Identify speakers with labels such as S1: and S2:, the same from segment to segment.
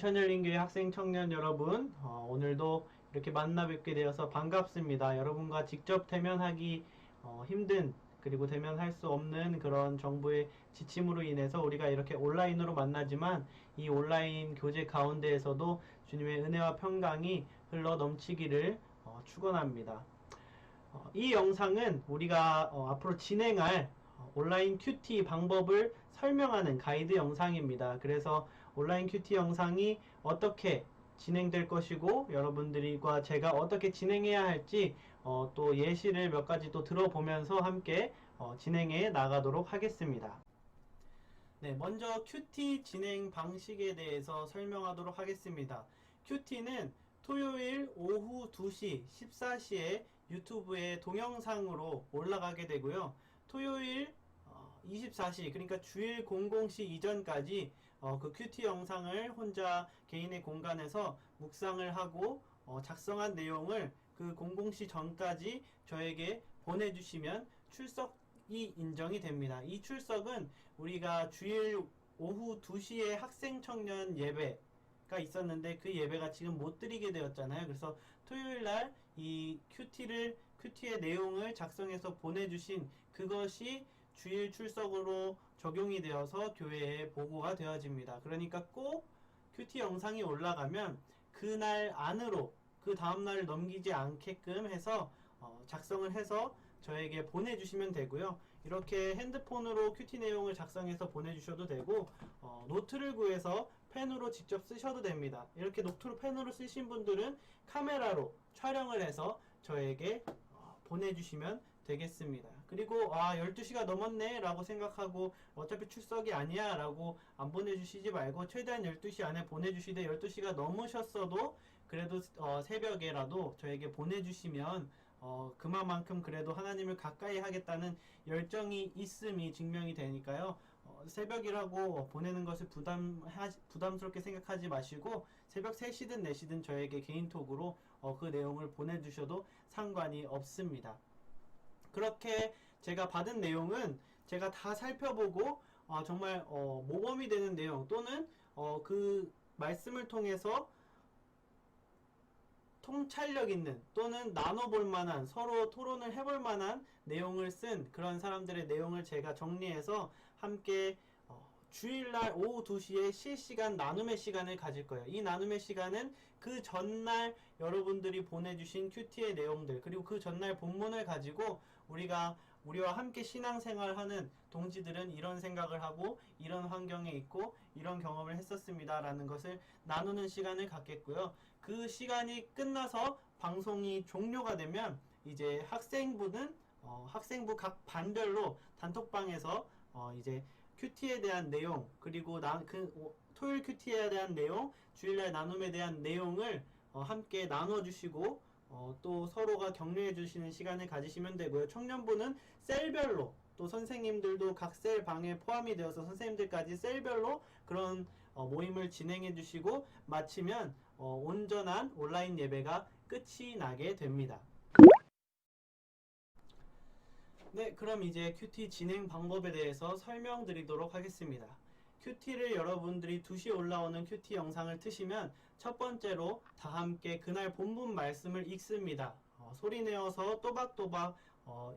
S1: 인천열린교회 학생 청년 여러분, 오늘도 이렇게 만나 뵙게 되어서 반갑습니다. 여러분과 직접 대면하기 힘든, 그리고 대면할 수 없는 그런 정부의 지침으로 인해서 우리가 이렇게 온라인으로 만나지만 이 온라인 교제 가운데에서도 주님의 은혜와 평강이 흘러 넘치기를 축원합니다. 이 영상은 우리가 앞으로 진행할 온라인 큐티 방법을 설명하는 가이드 영상입니다. 그래서 온라인 큐티 영상이 어떻게 진행될 것이고 여러분들과 제가 어떻게 진행해야 할지 또 예시를 몇 가지 또 들어보면서 함께 진행해 나가도록 하겠습니다. 네, 먼저 큐티 진행 방식에 대해서 설명하도록 하겠습니다. 큐티는 토요일 오후 2시 14시에 유튜브에 동영상으로 올라가게 되고요. 토요일 24시, 그러니까 주일 00시 이전까지 그 큐티 영상을 혼자 개인의 공간에서 묵상을 하고 작성한 내용을 그 00시 전까지 저에게 보내주시면 출석이 인정이 됩니다. 이 출석은 우리가 주일 오후 2시에 학생 청년 예배가 있었는데 그 예배가 지금 못 드리게 되었잖아요. 그래서 토요일날 이 큐티의 내용을 작성해서 보내주신 그것이 주일 출석으로 적용이 되어서 교회에 보고가 되어집니다. 그러니까 꼭 큐티 영상이 올라가면 그날 안으로 그 다음날 넘기지 않게끔 해서 작성을 해서 저에게 보내주시면 되고요. 이렇게 핸드폰으로 큐티 내용을 작성해서 보내주셔도 되고 노트를 구해서 펜으로 직접 쓰셔도 됩니다. 이렇게 노트로 펜으로 쓰신 분들은 카메라로 촬영을 해서 저에게 보내주시면 되겠습니다. 그리고 12시가 넘었네 라고 생각하고 어차피 출석이 아니야 라고 안 보내주시지 말고 최대한 12시 안에 보내주시되 12시가 넘으셨어도 그래도 새벽에라도 저에게 보내주시면 그만큼 그래도 하나님을 가까이 하겠다는 열정이 있음이 증명이 되니까요. 새벽이라고 보내는 것을 부담스럽게 생각하지 마시고 새벽 3시든 4시든 저에게 개인톡으로 그 내용을 보내주셔도 상관이 없습니다. 그렇게 제가 받은 내용은 제가 다 살펴보고 정말 모범이 되는 내용 또는 그 말씀을 통해서 통찰력 있는 또는 나눠볼 만한 서로 토론을 해볼 만한 내용을 쓴 그런 사람들의 내용을 제가 정리해서 함께 주일날 오후 2시에 실시간 나눔의 시간을 가질 거예요. 이 나눔의 시간은 그 전날 여러분들이 보내주신 큐티의 내용들 그리고 그 전날 본문을 가지고 우리와 함께 신앙생활하는 동지들은 이런 생각을 하고 이런 환경에 있고 이런 경험을 했었습니다 라는 것을 나누는 시간을 갖겠고요. 그 시간이 끝나서 방송이 종료가 되면 이제 학생부 각 반별로 단톡방에서 이제 큐티에 대한 내용 그리고 토요일 큐티에 대한 내용 주일날 나눔에 대한 내용을 함께 나눠주시고 또 서로가 격려해 주시는 시간을 가지시면 되고요. 청년부는 셀별로 또 선생님들도 각 셀 방에 포함이 되어서 선생님들까지 셀별로 그런 모임을 진행해 주시고 마치면 온전한 온라인 예배가 끝이 나게 됩니다. 네, 그럼 이제 큐티 진행 방법에 대해서 설명드리도록 하겠습니다. 큐티를 여러분들이 2시에 올라오는 큐티 영상을 트시면 첫 번째로 다 함께 그날 본문 말씀을 읽습니다. 소리내어서 또박또박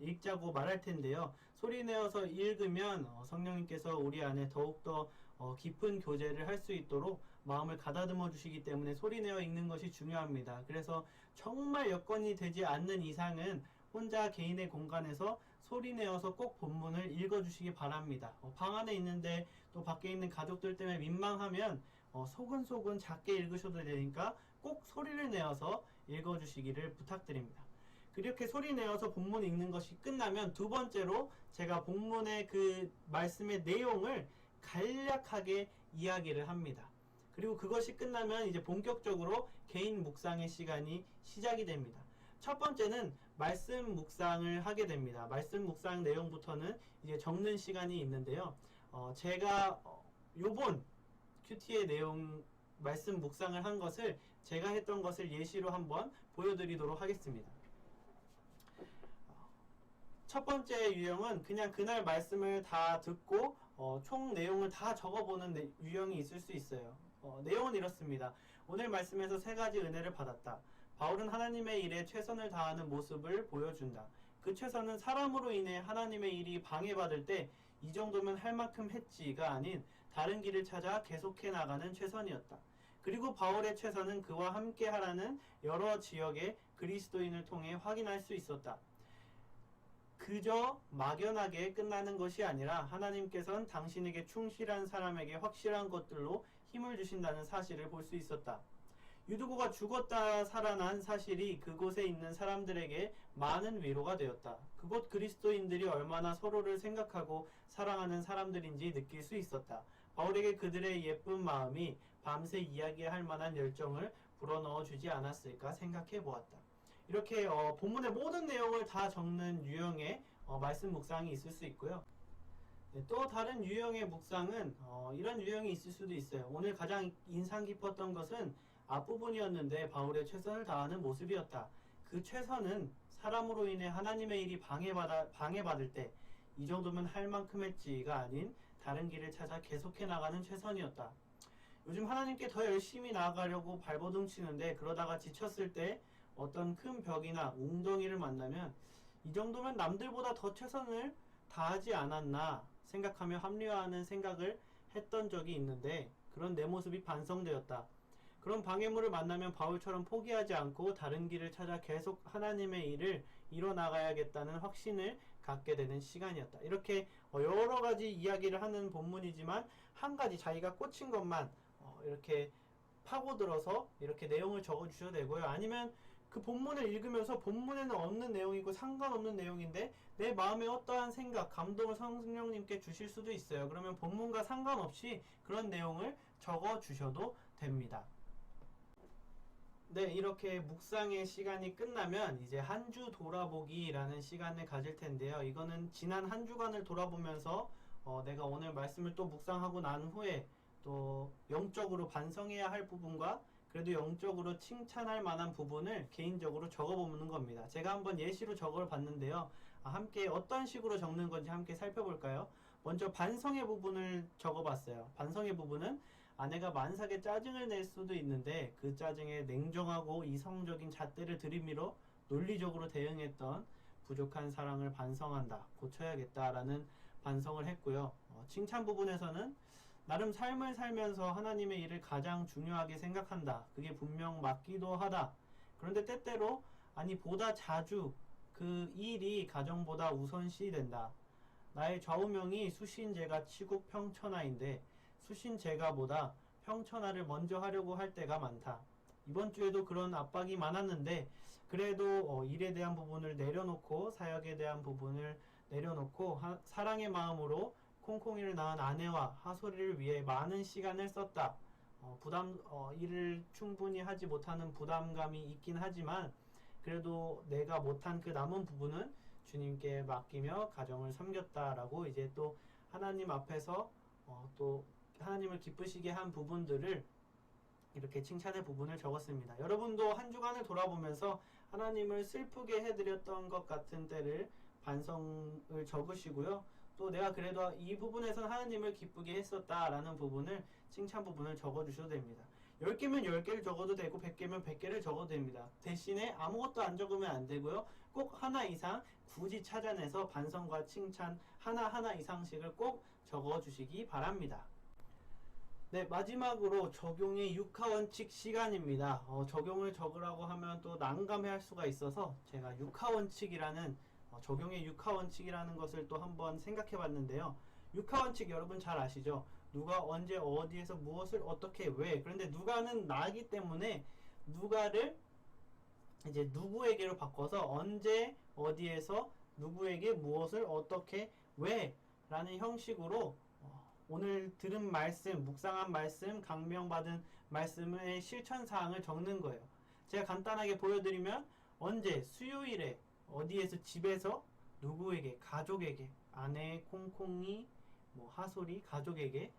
S1: 읽자고 말할 텐데요. 소리내어서 읽으면 성령님께서 우리 안에 더욱더 깊은 교제를 할 수 있도록 마음을 가다듬어 주시기 때문에 소리내어 읽는 것이 중요합니다. 그래서 정말 여건이 되지 않는 이상은 혼자 개인의 공간에서 소리내어서 꼭 본문을 읽어주시기 바랍니다. 방 안에 있는데 또 밖에 있는 가족들 때문에 민망하면 소근소근 작게 읽으셔도 되니까 꼭 소리를 내어서 읽어주시기를 부탁드립니다. 그렇게 소리내어서 본문 읽는 것이 끝나면 두 번째로 제가 본문의 그 말씀의 내용을 간략하게 이야기를 합니다. 그리고 그것이 끝나면 이제 본격적으로 개인 묵상의 시간이 시작이 됩니다. 첫 번째는 말씀 묵상을 하게 됩니다. 말씀 묵상 내용부터는 이제 적는 시간이 있는데요. 제가 요번 큐티의 내용 말씀 묵상을 한 것을 제가 했던 것을 예시로 한번 보여드리도록 하겠습니다. 첫 번째 유형은 그냥 그날 말씀을 다 듣고 총 내용을 다 적어보는 유형이 있을 수 있어요. 내용은 이렇습니다. 오늘 말씀에서 세 가지 은혜를 받았다. 바울은 하나님의 일에 최선을 다하는 모습을 보여준다. 그 최선은 사람으로 인해 하나님의 일이 방해받을 때 이 정도면 할 만큼 했지가 아닌 다른 길을 찾아 계속해 나가는 최선이었다. 그리고 바울의 최선은 그와 함께 하라는 여러 지역의 그리스도인을 통해 확인할 수 있었다. 그저 막연하게 끝나는 것이 아니라 하나님께서는 당신에게 충실한 사람에게 확실한 것들로 힘을 주신다는 사실을 볼 수 있었다. 유두고가 죽었다 살아난 사실이 그곳에 있는 사람들에게 많은 위로가 되었다. 그곳 그리스도인들이 얼마나 서로를 생각하고 사랑하는 사람들인지 느낄 수 있었다. 바울에게 그들의 예쁜 마음이 밤새 이야기할 만한 열정을 불어넣어 주지 않았을까 생각해 보았다. 이렇게 본문의 모든 내용을 다 적는 유형의 말씀 묵상이 있을 수 있고요. 네, 또 다른 유형의 묵상은 이런 유형이 있을 수도 있어요. 오늘 가장 인상 깊었던 것은 앞부분이었는데 바울의 최선을 다하는 모습이었다. 그 최선은 사람으로 인해 하나님의 일이 방해받을 때 이 정도면 할 만큼 했지가 아닌 다른 길을 찾아 계속해 나가는 최선이었다. 요즘 하나님께 더 열심히 나아가려고 발버둥 치는데 그러다가 지쳤을 때 어떤 큰 벽이나 웅덩이를 만나면 이 정도면 남들보다 더 최선을 다하지 않았나 생각하며 합리화하는 생각을 했던 적이 있는데 그런 내 모습이 반성되었다. 그런 방해물을 만나면 바울처럼 포기하지 않고 다른 길을 찾아 계속 하나님의 일을 이뤄나가야겠다는 확신을 갖게 되는 시간이었다. 이렇게 여러 가지 이야기를 하는 본문이지만 한 가지 자기가 꽂힌 것만 이렇게 파고들어서 이렇게 내용을 적어 주셔도 되고요. 아니면 그 본문을 읽으면서 본문에는 없는 내용이고 상관없는 내용인데 내 마음에 어떠한 생각, 감동을 성령님께 주실 수도 있어요. 그러면 본문과 상관없이 그런 내용을 적어 주셔도 됩니다. 네, 이렇게 묵상의 시간이 끝나면 이제 한 주 돌아보기라는 시간을 가질 텐데요. 이거는 지난 한 주간을 돌아보면서 내가 오늘 말씀을 또 묵상하고 난 후에 또 영적으로 반성해야 할 부분과 그래도 영적으로 칭찬할 만한 부분을 개인적으로 적어보는 겁니다. 제가 한번 예시로 적어봤는데요. 함께 어떤 식으로 적는 건지 함께 살펴볼까요? 먼저 반성의 부분을 적어봤어요. 반성의 부분은 아내가 만삭에 짜증을 낼 수도 있는데 그 짜증에 냉정하고 이성적인 잣대를 들이밀어 논리적으로 대응했던 부족한 사랑을 반성한다. 고쳐야겠다라는 반성을 했고요. 칭찬 부분에서는 나름 삶을 살면서 하나님의 일을 가장 중요하게 생각한다. 그게 분명 맞기도 하다. 그런데 때때로 보다 자주 그 일이 가정보다 우선시 된다. 나의 좌우명이 수신제가 치국 평천하인데 수신제가보다 평천하를 먼저 하려고 할 때가 많다. 이번 주에도 그런 압박이 많았는데 그래도 일에 대한 부분을 내려놓고 사역에 대한 부분을 내려놓고 사랑의 마음으로 콩콩이를 낳은 아내와 하솔이를 위해 많은 시간을 썼다. 일을 충분히 하지 못하는 부담감이 있긴 하지만 그래도 내가 못한 그 남은 부분은 주님께 맡기며 가정을 섬겼다라고 이제 또 하나님 앞에서 또 하나님을 기쁘시게 한 부분들을 이렇게 칭찬의 부분을 적었습니다. 여러분도 한 주간을 돌아보면서 하나님을 슬프게 해드렸던 것 같은 때를 반성을 적으시고요. 또 내가 그래도 이 부분에선 하나님을 기쁘게 했었다라는 부분을 칭찬 부분을 적어주셔도 됩니다. 10개면 10개를 적어도 되고 100개면 100개를 적어도 됩니다. 대신에 아무것도 안 적으면 안 되고요. 꼭 하나 이상 굳이 찾아내서 반성과 칭찬 하나하나 이상씩을 꼭 적어주시기 바랍니다. 네, 마지막으로 적용의 육하원칙 시간입니다. 적용을 적으라고 하면 또 난감해할 수가 있어서 제가 육하원칙이라는 적용의 육하원칙이라는 것을 또 한번 생각해 봤는데요. 육하원칙 여러분 잘 아시죠? 누가 언제 어디에서 무엇을 어떻게 왜. 그런데 누가는 나기 때문에 누가를 이제 누구에게로 바꿔서 언제 어디에서 누구에게 무엇을 어떻게 왜 라는 형식으로 오늘 들은 말씀, 묵상한 말씀, 강명받은 말씀의 실천사항을 적는 거예요. 제가 간단하게 보여드리면 언제 수요일에 어디에서 집에서 누구에게 가족에게 아내 콩콩이 하솔이 가족에게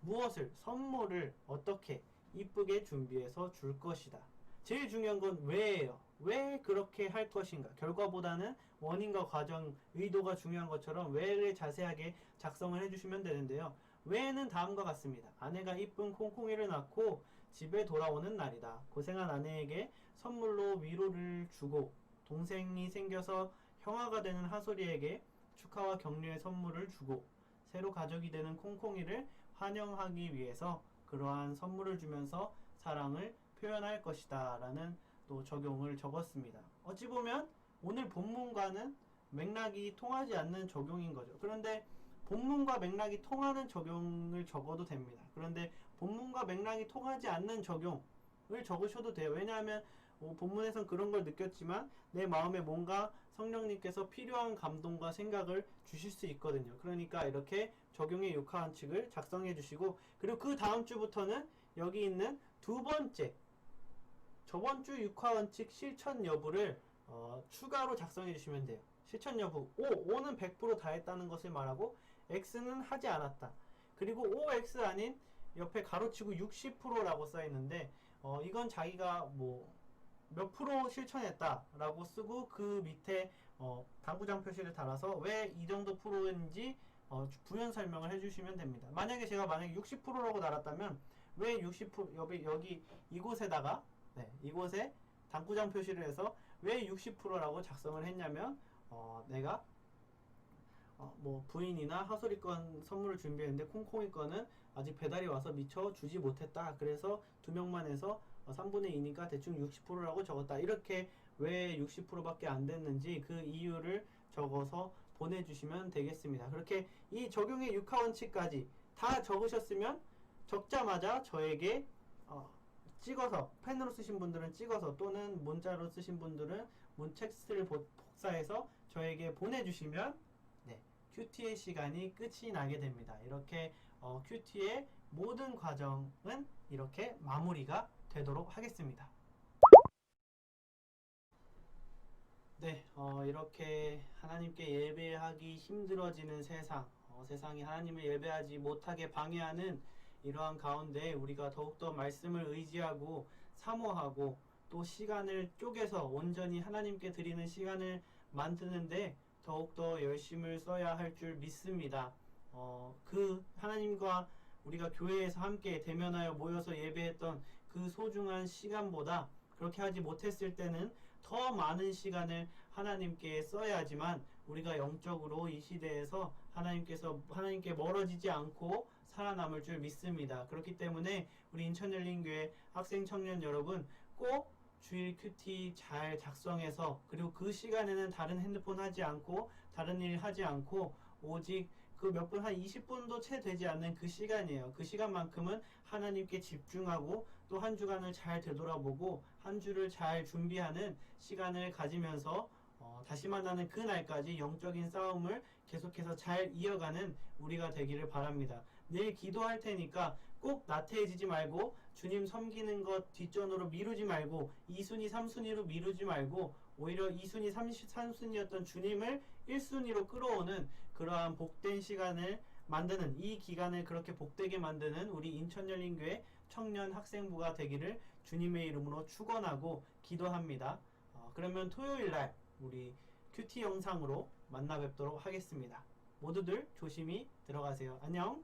S1: 무엇을 선물을 어떻게 이쁘게 준비해서 줄 것이다. 제일 중요한 건 왜예요. 왜 그렇게 할 것인가. 결과보다는 원인과 과정, 의도가 중요한 것처럼 왜를 자세하게 작성을 해주시면 되는데요. 외에는 다음과 같습니다. 아내가 이쁜 콩콩이를 낳고 집에 돌아오는 날이다. 고생한 아내에게 선물로 위로를 주고 동생이 생겨서 형아가 되는 하솔이에게 축하와 격려의 선물을 주고 새로 가족이 되는 콩콩이를 환영하기 위해서 그러한 선물을 주면서 사랑을 표현할 것이다 라는 또 적용을 적었습니다. 어찌 보면 오늘 본문과는 맥락이 통하지 않는 적용인 거죠. 그런데 본문과 맥락이 통하는 적용을 적어도 됩니다. 그런데 본문과 맥락이 통하지 않는 적용을 적으셔도 돼요. 왜냐하면 본문에선 그런 걸 느꼈지만 내 마음에 뭔가 성령님께서 필요한 감동과 생각을 주실 수 있거든요. 그러니까 이렇게 적용의 육하원칙을 작성해 주시고, 그리고 그 다음 주부터는 여기 있는 두 번째 저번 주 육하원칙 실천 여부를 추가로 작성해 주시면 돼요. 실천 여부 5는 100% 다 했다는 것을 말하고 X는 하지 않았다. 그리고 OX 아닌 옆에 가로치고 60%라고 써 있는데 이건 자기가 뭐 몇 프로 실천했다라고 쓰고 그 밑에 당구장 표시를 달아서 왜 이 정도 프로인지 부연 설명을 해주시면 됩니다. 만약에 60%라고 달았다면 왜 60% 여기 이곳에다가 이곳에 당구장 표시를 해서 왜 60%라고 작성을 했냐면 내가 뭐 부인이나 하솔이 건 선물을 준비했는데 콩콩이 거는 아직 배달이 와서 미처 주지 못했다. 그래서 2명만 해서 3분의 2니까 대충 60%라고 적었다. 이렇게 왜 60%밖에 안 됐는지 그 이유를 적어서 보내주시면 되겠습니다. 그렇게 이 적용의 육하원칙까지 다 적으셨으면 적자마자 저에게 찍어서, 펜으로 쓰신 분들은 찍어서 또는 문자로 쓰신 분들은 텍스트를 복사해서 저에게 보내주시면 큐티의 시간이 끝이 나게 됩니다. 이렇게 큐티의 모든 과정은 이렇게 마무리가 되도록 하겠습니다. 이렇게 하나님께 예배하기 힘들어지는 세상, 세상이 하나님을 예배하지 못하게 방해하는 이러한 가운데 우리가 더욱더 말씀을 의지하고 사모하고 또 시간을 쪼개서 온전히 하나님께 드리는 시간을 만드는데 더욱더 열심을 써야 할 줄 믿습니다. 그 하나님과 우리가 교회에서 함께 대면하여 모여서 예배했던 그 소중한 시간보다 그렇게 하지 못했을 때는 더 많은 시간을 하나님께 써야지만 우리가 영적으로 이 시대에서 하나님께 멀어지지 않고 살아남을 줄 믿습니다. 그렇기 때문에 우리 인천열린교회 학생 청년 여러분 꼭 주일 큐티 잘 작성해서 그리고 그 시간에는 다른 핸드폰 하지 않고 다른 일 하지 않고 오직 그 몇 분 한 20분도 채 되지 않는 그 시간이에요. 그 시간만큼은 하나님께 집중하고 또 한 주간을 잘 되돌아보고 한 주를 잘 준비하는 시간을 가지면서 다시 만나는 그 날까지 영적인 싸움을 계속해서 잘 이어가는 우리가 되기를 바랍니다. 내일 기도할 테니까 꼭 나태해지지 말고 주님 섬기는 것 뒷전으로 미루지 말고 2순위 3순위로 미루지 말고 오히려 2순위 3순위였던 주님을 1순위로 끌어오는 그러한 복된 시간을 만드는, 이 기간을 그렇게 복되게 만드는 우리 인천열린교회 청년 학생부가 되기를 주님의 이름으로 축원하고 기도합니다. 그러면 토요일날 우리 큐티 영상으로 만나 뵙도록 하겠습니다. 모두들 조심히 들어가세요. 안녕.